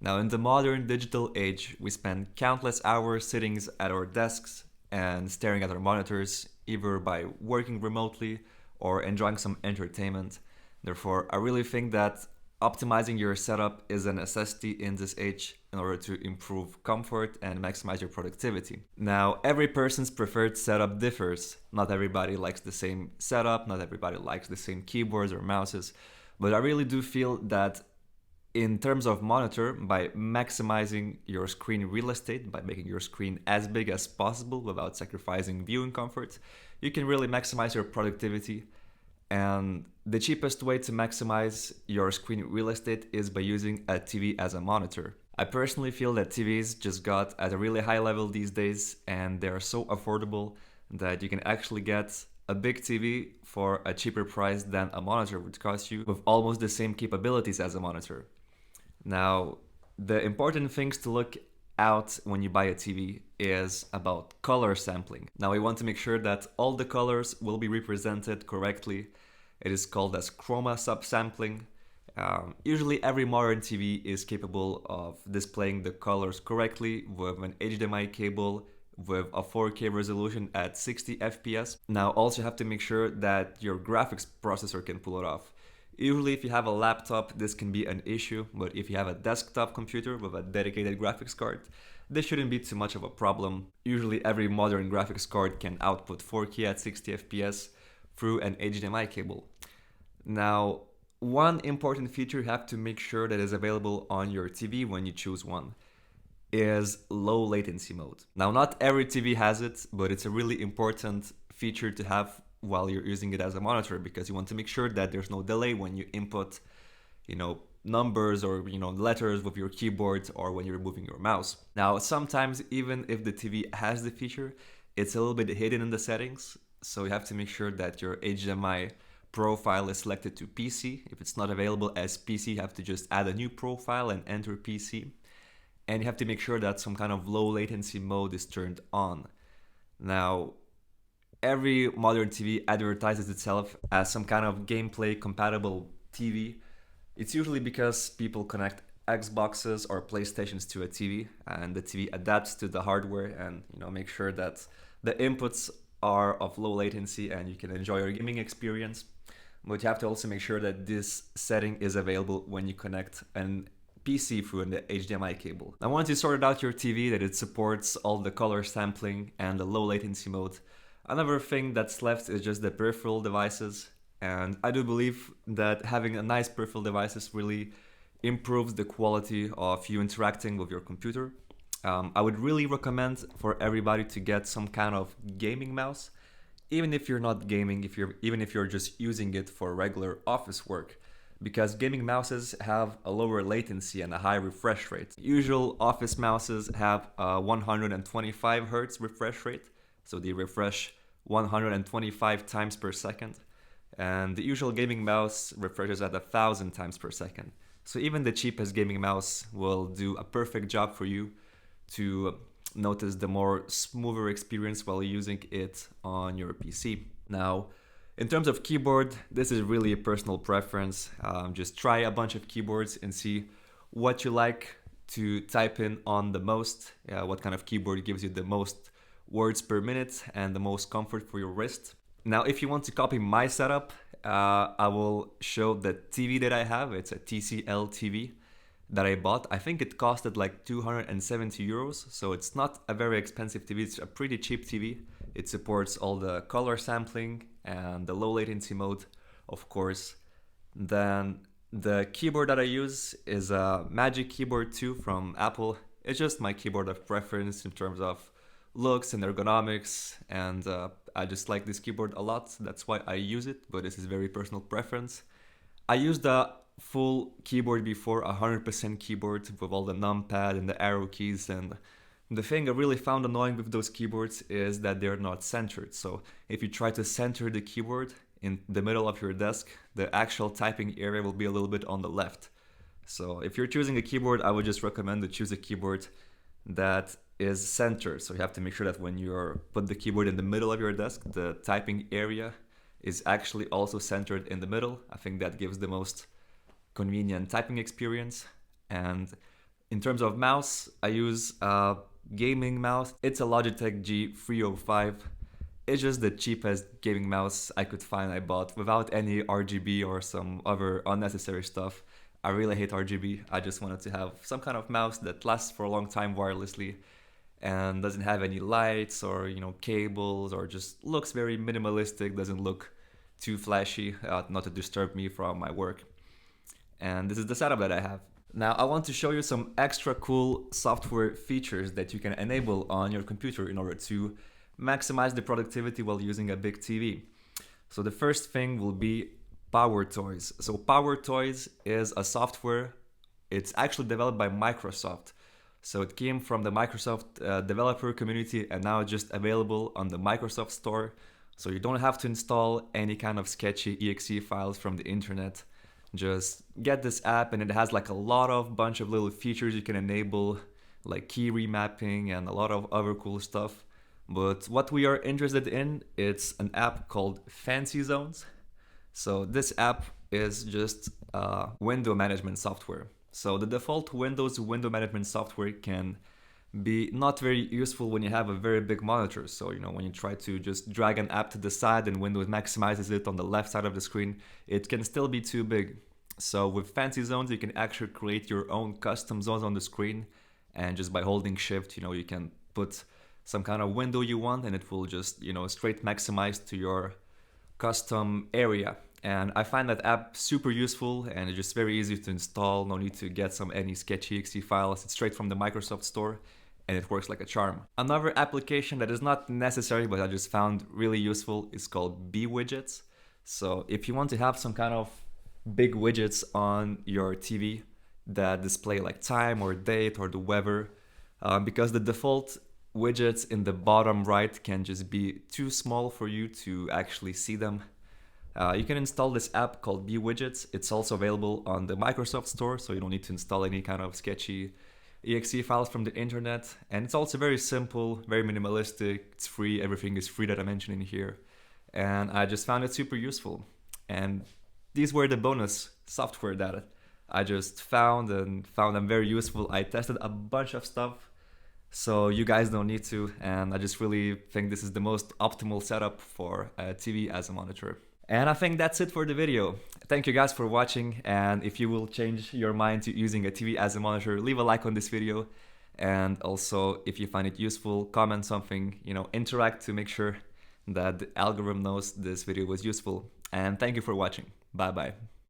Now, in the modern digital age, we spend countless hours sitting at our desks and staring at our monitors, either by working remotely or enjoying some entertainment. Therefore, I really think that optimizing your setup is a necessity in this age in order to improve comfort and maximize your productivity. Now, every person's preferred setup differs. Not everybody likes the same setup, not everybody likes the same keyboards or mouses, but I really do feel that in terms of monitor, by maximizing your screen real estate, by making your screen as big as possible without sacrificing viewing comfort, you can really maximize your productivity. And the cheapest way to maximize your screen real estate is by using a TV as a monitor. I personally feel that TVs just got at a really high level these days, and they are so affordable that you can actually get a big TV for a cheaper price than a monitor would cost you, with almost the same capabilities as a monitor. Now, the important things to look out when you buy a TV is about color sampling. Now, we want to make sure that all the colors will be represented correctly. It is called as chroma subsampling. Usually every modern TV is capable of displaying the colors correctly with an HDMI cable with a 4K resolution at 60 FPS. Now, also you have to make sure that your graphics processor can pull it off. Usually if you have a laptop, this can be an issue, but if you have a desktop computer with a dedicated graphics card, this shouldn't be too much of a problem. Usually every modern graphics card can output 4K at 60 FPS through an HDMI cable. Now, one important feature you have to make sure that is available on your TV when you choose one is low latency mode. Now, not every TV has it, but it's a really important feature to have while you're using it as a monitor, because you want to make sure that there's no delay when you input, numbers or, letters with your keyboard or when you're moving your mouse. Now, sometimes even if the TV has the feature, it's a little bit hidden in the settings. So you have to make sure that your HDMI profile is selected to PC. If it's not available as PC, you have to just add a new profile and enter PC. And you have to make sure that some kind of low latency mode is turned on. Now, every modern TV advertises itself as some kind of gameplay compatible TV. It's usually because people connect Xboxes or PlayStations to a TV, and the TV adapts to the hardware and make sure that the inputs are of low latency and you can enjoy your gaming experience. But you have to also make sure that this setting is available when you connect an PC through the HDMI cable. Now, once you sorted out your TV, that it supports all the color sampling and the low latency mode, another thing that's left is just the peripheral devices. And I do believe that having a nice peripheral devices really improves the quality of you interacting with your computer. I would really recommend for everybody to get some kind of gaming mouse, even if you're not gaming, even if you're just using it for regular office work, because gaming mouses have a lower latency and a high refresh rate. Usual office mouses have a 125 Hz refresh rate, so they refresh 125 times per second, and the usual gaming mouse refreshes at 1,000 times per second. So even the cheapest gaming mouse will do a perfect job for you to notice the more smoother experience while using it on your PC. Now, in terms of keyboard, this is really a personal preference. Just try a bunch of keyboards and see what you like to type in on the most, what kind of keyboard gives you the most words per minute and the most comfort for your wrist. Now, if you want to copy my setup, I will show the TV that I have. It's a TCL TV that I bought. I think it costed like 270 euros, so it's not a very expensive TV. It's a pretty cheap TV. It supports all the color sampling and the low latency mode, of course. Then the keyboard that I use is a Magic Keyboard 2 from Apple. It's just my keyboard of preference in terms of looks and ergonomics, and I just like this keyboard a lot. That's why I use it, but this is very personal preference. I used the full keyboard before, 100% keyboard with all the numpad and the arrow keys, and the thing I really found annoying with those keyboards is that they're not centered. So if you try to center the keyboard in the middle of your desk, the actual typing area will be a little bit on the left. So if you're choosing a keyboard, I would just recommend to choose a keyboard that is centered. So you have to make sure that when you put the keyboard in the middle of your desk, the typing area is actually also centered in the middle. I think that gives the most convenient typing experience. And In terms of mouse, I use a gaming mouse. It's a Logitech G305. It's just the cheapest gaming mouse I could find I bought without any RGB or some other unnecessary stuff. I really hate RGB. I just wanted to have some kind of mouse that lasts for a long time wirelessly and doesn't have any lights or cables, or just looks very minimalistic, doesn't look too flashy, not to disturb me from my work. And this is the setup that I have. Now I want to show you some extra cool software features that you can enable on your computer in order to maximize the productivity while using a big TV. So the first thing will be PowerToys. So PowerToys is a software. It's actually developed by Microsoft. So it came from the Microsoft developer community and now it's just available on the Microsoft Store. So you don't have to install any kind of sketchy exe files from the internet. Just get this app, and it has like a lot of bunch of little features you can enable, like key remapping and a lot of other cool stuff. But what we are interested in, it's an app called Fancy Zones. So this app is just window management software. So the default Windows window management software can be not very useful when you have a very big monitor. So when you try to just drag an app to the side and Windows maximizes it on the left side of the screen, it can still be too big. So with Fancy Zones, you can actually create your own custom zones on the screen, and just by holding shift, you can put some kind of window you want, and it will just straight maximize to your custom area. And I find that app super useful, and it's just very easy to install. No need to get any sketchy exe files. It's straight from the Microsoft Store, and it works like a charm. Another application that is not necessary but I just found really useful is called BWidgets. So if you want to have some kind of big widgets on your TV that display like time or date or the weather, because the default widgets in the bottom right can just be too small for you to actually see them. You can install this app called BWidgets. It's also available on the Microsoft Store, so you don't need to install any kind of sketchy exe files from the internet. And it's also very simple, very minimalistic. It's free. Everything is free that I mentioned in here. And I just found it super useful. And these were the bonus software that I just found them very useful. I tested a bunch of stuff, so you guys don't need to. And I just really think this is the most optimal setup for a TV as a monitor. And I think that's it for the video. Thank you guys for watching, and if you will change your mind to using a TV as a monitor, leave a like on this video. And also, if you find it useful, comment something, interact to make sure that the algorithm knows this video was useful. And thank you for watching. Bye bye.